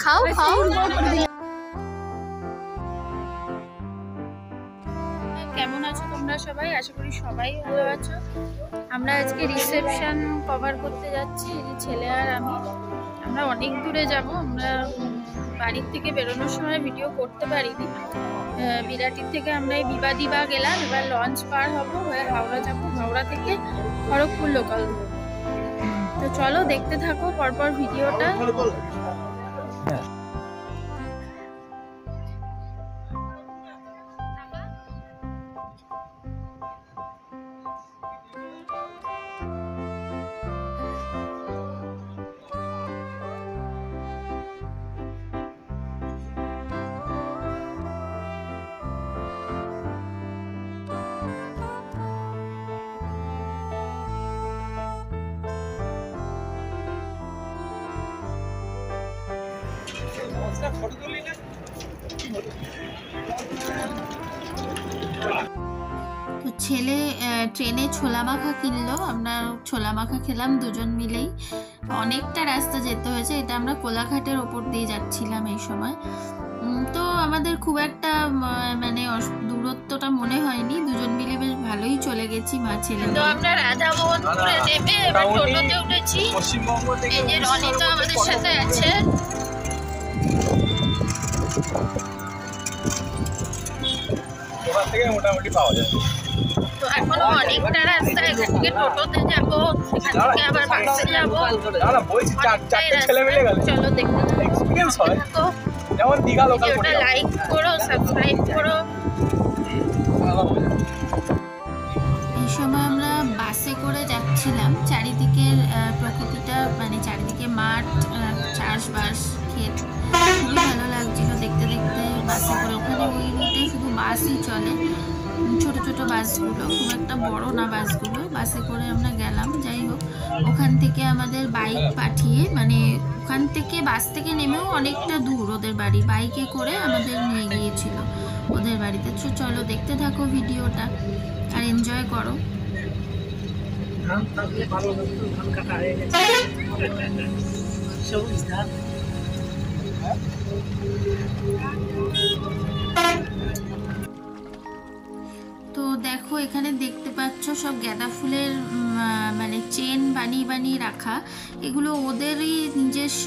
খাও খাও। কেমন আছো তোমরা সবাই? আশা করি সবাই ভালো আছো। আমরা আজকে রিসেপশন কভার করতে যাচ্ছি, এই যে ছেলে আর আমি। আমরা অনেক দূরে যাব, আমরা বাড়ির থেকে বেরোনোর সময় ভিডিও করতে পারিনি। বিরাটির থেকে আমরা এই বিবাদিবা গেলাম, এবার লঞ্চ পার হবো, হয়ে হাওড়া যাবো, হাওড়া থেকে খড়গপুর লোকাল। তো চলো দেখতে থাকো পরপর ভিডিওটা। তো ছেলে ট্রেনে ছোলা মাখা কিনলো, আমরা ছোলা মাখা খেলাম দুজন মিলেই। অনেকটা রাস্তা যেতে হয়েছে, এটা আমরা কোলাঘাটের ওপর দিয়ে যাচ্ছিলাম এই সময়। তো আমাদের খুব একটা মানে দূরত্বটা মনে হয়নি, দুজন মিলে বেশ ভালোই চলে গেছি মা ছেলে। তো আমরা রাধামোহনপুরে নেমে এবার টোটোতে উঠেছি। এই যে রনি তো আমাদের সাথে আছে। মোটামুটি পাওয়া যায়। তো এখনো অনেকটা রাস্তা, এখান থেকে টোটোতে যাবো, এখান থেকে আবার বাসে যাবো। চলো দেখতে এক্সপেরিয়েন্স হয়, যেমন দীঘা লোকাল। ভিডিওটা লাইক করো, সাবস্ক্রাইব করো। এই সময় আমরা বাসে করে যাচ্ছিলাম, চারিদিকের প্রকৃতিটা মানে চারিদিকে মাঠ, চাষবাস, ক্ষেত, খুবই ভালো লাগছিল দেখতে দেখতে বাসে করে। ওখানে ওই রুটে শুধু বাসই চলে, ছোট ছোট বাসগুলো, খুব একটা বড় না বাসগুলো। বাসে করে আমরা গেলাম। যাই হোক, ওখান থেকে আমাদের বাইক পাঠিয়ে, মানে ওখান থেকে বাস থেকে নেমেও অনেকটা দূর ওদের বাড়ি, বাইকে করে আমাদের নিয়ে গিয়েছিল ওদের বাড়িতে। তো চলো দেখতে থাকো ভিডিওটা আর এনজয় করো। তো দেখো এখানে দেখতে পাচ্ছ সব গাঁদা ফুলের মানে চেন বানিয়ে বানিয়ে রাখা। এগুলো ওদেরই নিজস্ব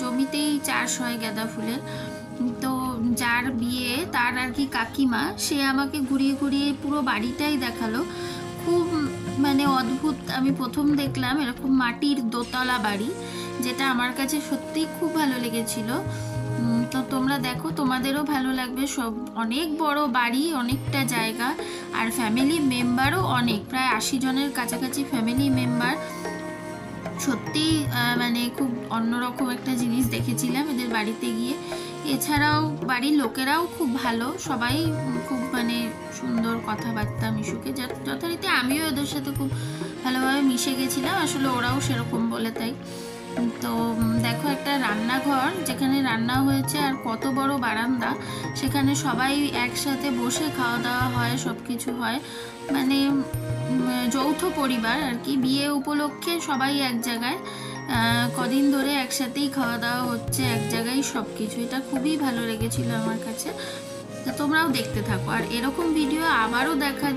জমিতেই চাষ হয় গাঁদা ফুলের। তো যার বিয়ে, তার আর কি কাকিমা, সে আমাকে ঘুরিয়ে ঘুরিয়ে পুরো বাড়িটাই দেখালো। খুব মানে অদ্ভুত, আমি প্রথম দেখলাম এরকম মাটির দোতলা বাড়ি, যেটা আমার কাছে সত্যিই খুব ভালো লেগেছিল। তো তোমরা দেখো, তোমাদেরও ভালো লাগবে। সব অনেক বড় বাড়ি, অনেকটা জায়গা, আর ফ্যামিলি মেম্বারও অনেক, প্রায় 80 জনের কাছাকাছি ফ্যামিলি মেম্বার। সত্যি মানে খুব অন্যরকম একটা জিনিস দেখেছিলাম এদের বাড়িতে গিয়ে। এছাড়াও বাড়ির লোকেরাও খুব ভালো, সবাই খুব মানে সুন্দর কথাবার্তা মিশুকে, যথারীতি আমিও ওদের সাথে খুব ভালোভাবে মিশে গেছিলাম, আসলে ওরাও সেরকম বলে তাই। তো দেখো একটা রান্নাঘর, যেখানে রান্না হয়েছে, আর কত বড় বারান্দা, সেখানে সবাই একসাথে বসে খাওয়া দাওয়া হয়, সব কিছু হয়, মানে যৌথ পরিবার আর কি। বিয়ে উপলক্ষে সবাই এক জায়গায়, কদিন ধরে একসাথেই খাওয়া দাওয়া হচ্ছে এক জায়গায়, সব কিছু। এটা খুবই ভালো লেগেছিল আমার কাছে। তো তোমরাও দেখতে থাকো, আর এরকম ভিডিও আবারও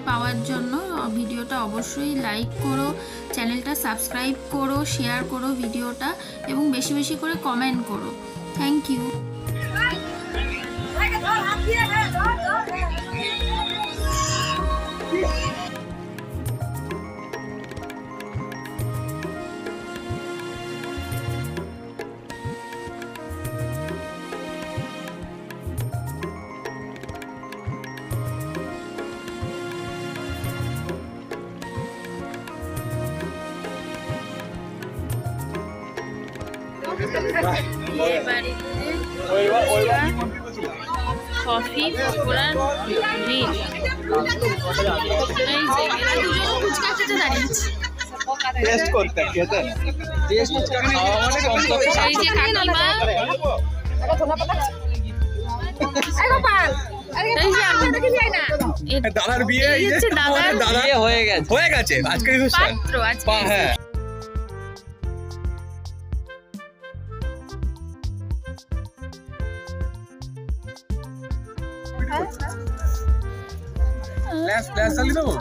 পাওয়ার জন্য ভিডিওটা অবশ্যই লাইক করো, চ্যানেলটা সাবস্ক্রাইব করো, শেয়ার করো ভিডিওটা, এবং বেশি বেশি করে কমেন্ট করো। Thank you. Coffee, pakora, meat, phuchka খেতে দাঁড়িয়েছি। টেস্ট করতে খেতে টেস্ট ফুচকা খাওয়া মানে কমপক্ষে 60 এই যে কাকিমা, দাদার বিয়ে, দাদা হয়ে গেছে আজকে রিসেপশন। হ্যাঁ ফ্ল্যাশ চালিয়ে দেবো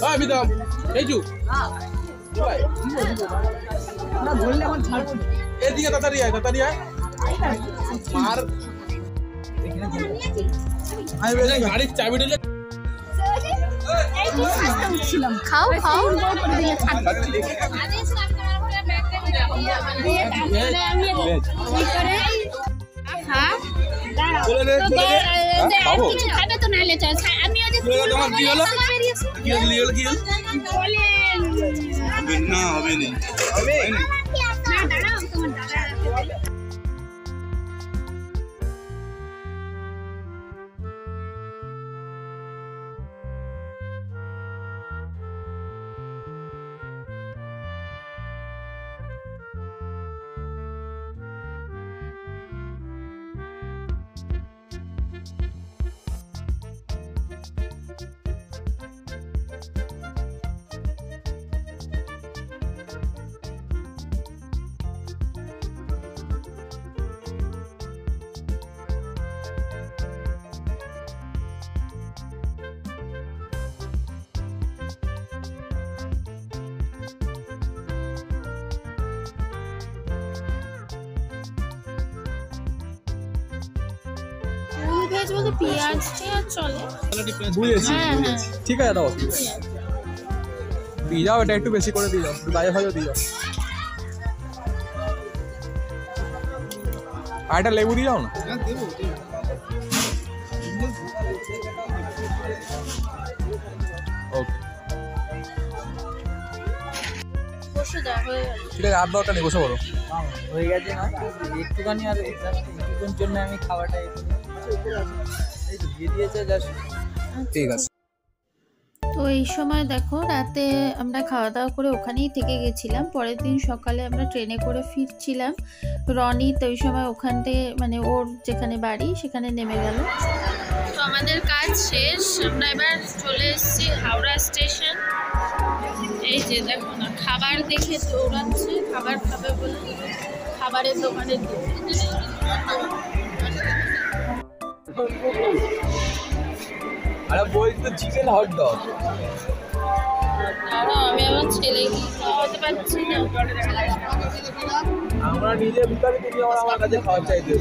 আমি দাম এই যু এদিকে তাড়াতাড়ি আয় মার গাড়ির চাবি দিলে খাও খাও পেঁয়াজ চলে বুঝেছি ঠিক আছে দাও দিয়ে যাও এটা একটু বেশি করে দিয়ে যাও গায়ে ভাজা দিয়ে যাও আর একটা লেবু দিয়ে যাও না ওকে ঠিক আছে আর দরকার নেই বসে পড়ো হয়ে গেছে না একটুখানি আর একটুক্ষণ জন্য আমি খাওয়াটা এই তো দিয়ে দিয়েছে জাস্ট ঠিক আছে তো এই সময় দেখো রাতে আমরা খাওয়া দাওয়া করে ওখানেই থেকে গেছিলাম পরের দিন সকালে আমরা ট্রেনে করে ফিরছিলাম রনি তো ওই সময় ওখান থেকে মানে ওর যেখানে বাড়ি সেখানে নেমে গেল তো আমাদের কাজ শেষ আমরা এবার চলে এসেছি হাওড়া স্টেশন এই যে দেখো না খাবার দেখে দৌড়াচ্ছে খাবার খাবে বলে খাবারের দোকানের আরে বলছি তো চিকেন হট ডগ আমি আমার ছেলেকে খাওয়াতে পারছি না আমরা নিজের ভিতরে তুমি আমার কাছে খাওয়ার চাইতে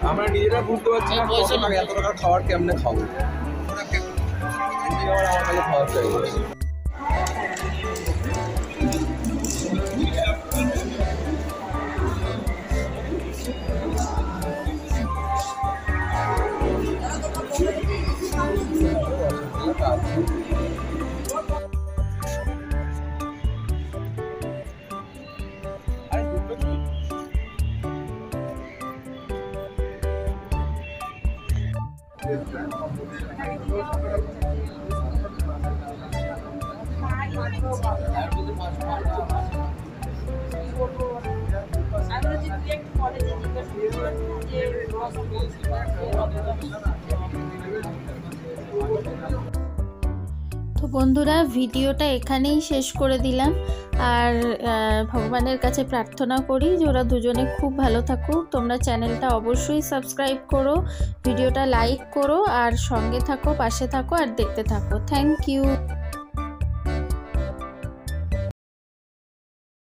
আমরা নিজেরা বুঝতে পারছি না কত টাকা এত টাকা খাবার কেমনে খাবো তুমি আমার কাছে খাওয়ার চাইতে তো বন্ধুরা ভিডিওটা এখানেই শেষ করে দিলাম আর ভগবানের কাছে প্রার্থনা করি যে ওরা দুজনে খুব ভালো থাকুক তোমরা চ্যানেলটা অবশ্যই সাবস্ক্রাইব করো ভিডিওটা লাইক করো আর সঙ্গে থাকো পাশে থাকো আর দেখতে থাকো থ্যাংক ইউ